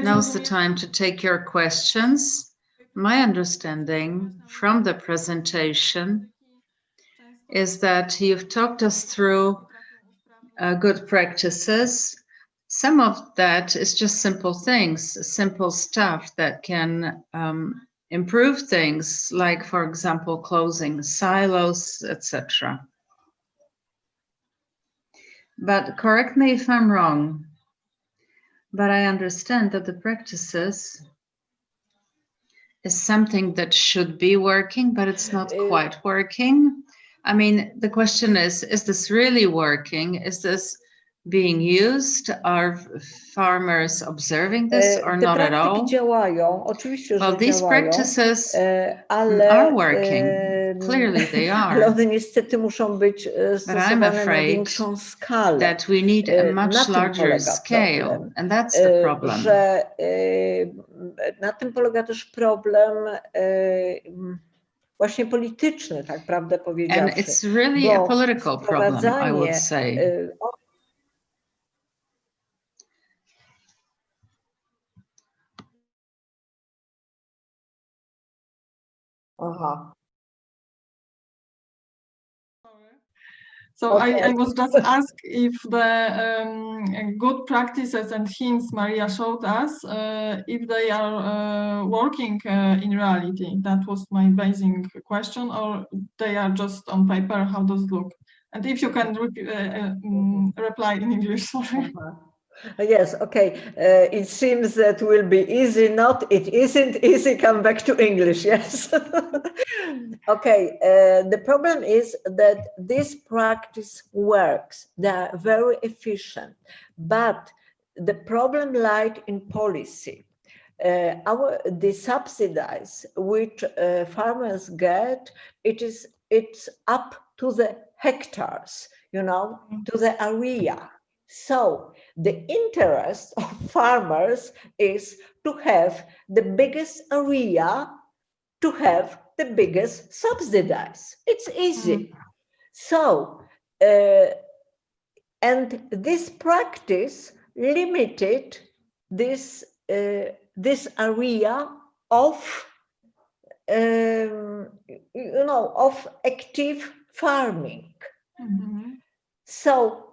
Now's the time to take your questions. My understanding from the presentation is that you've talked us through good practices. Some of that is just simple things, simple stuff that can improve things, like, for example, closing silos, etc. But correct me if I'm wrong, but I understand that the practices is something that should be working, but it's not quite working. I mean, the question is this really working? Is this being used? Are farmers observing this or not at all? Działają, oczywiście, well, że these działają, practices ale, are working. Clearly they are. Ale one niestety muszą być stosowane na większą skalę. That we need a much larger scale, and that's the problem. Że na tym polega też problem właśnie polityczny, tak prawdę powiedziawszy. And it's really a political problem, I would say. So I was just asked if the good practices and hints Maria showed us, if they are working in reality. That was my basic question, or they are just on paper. How does it look? And if you can reply in English, sorry. Yes, okay. It seems that will be easy. Not, it isn't easy. Come back to English, yes. Okay, the problem is that this practice works. They are very efficient, but the problem lies in policy. The subsidies which farmers get, it's up to the hectares, you know, to the area. So the interest of farmers is to have the biggest area, to have the biggest subsidies. It's easy. So, and this practice limited this area of, you know, of active farming. So,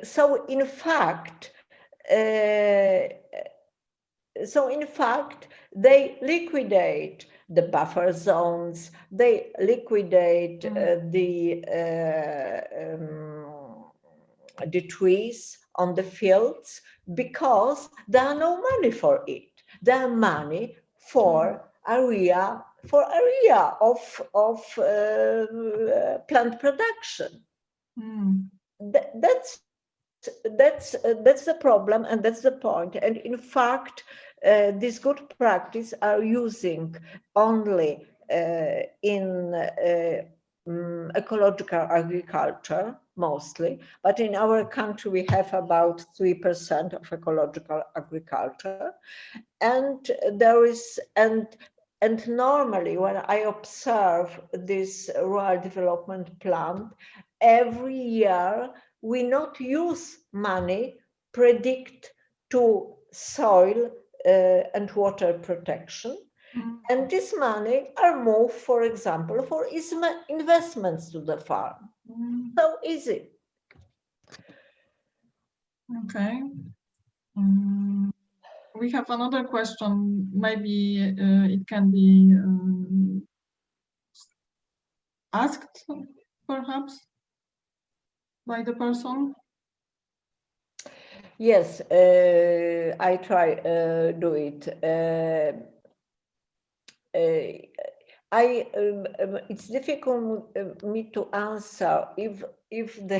so in fact, they liquidate the buffer zones. They liquidate the trees on the fields because there are no money for it. There are money for area of plant production. That's the problem, and that's the point. And in fact, this good practice are using only in ecological agriculture mostly, but in our country we have about 3% of ecological agriculture, and there is and normally when I observe this rural development plan, every year we not use money predict to soil and water protection. And this money are moved, for example, for investments to the farm. So easy. Okay. We have another question. Maybe it can be asked, perhaps, by the person. Yes, I try do it. It's difficult me to answer if the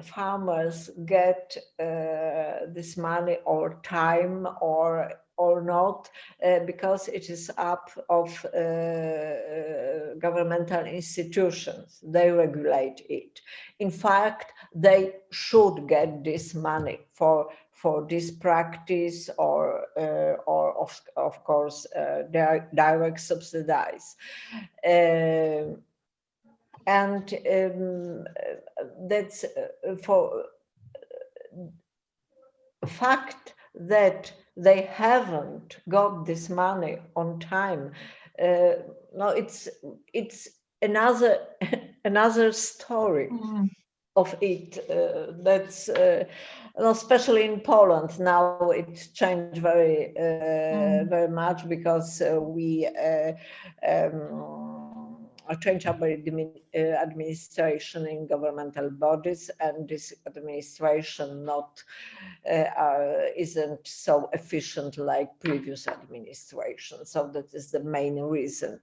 farmers get this money or time or not, because it is up of governmental institutions. They regulate it. In fact, they should get this money for this practice or of course, direct subsidize. And that's for fact that they haven't got this money on time. No, it's another story of it. That's especially in Poland now. It changed very much because we change our administration in governmental bodies, and this administration isn't so efficient like previous administration. So that is the main reason.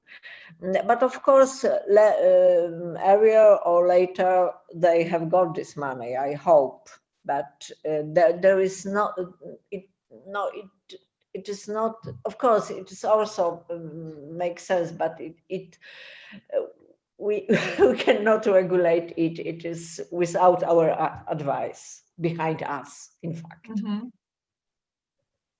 But of course, earlier or later, they have got this money, I hope. But there is not, it is not, of course, it is also makes sense, but we cannot regulate it. It is without our advice behind us, in fact.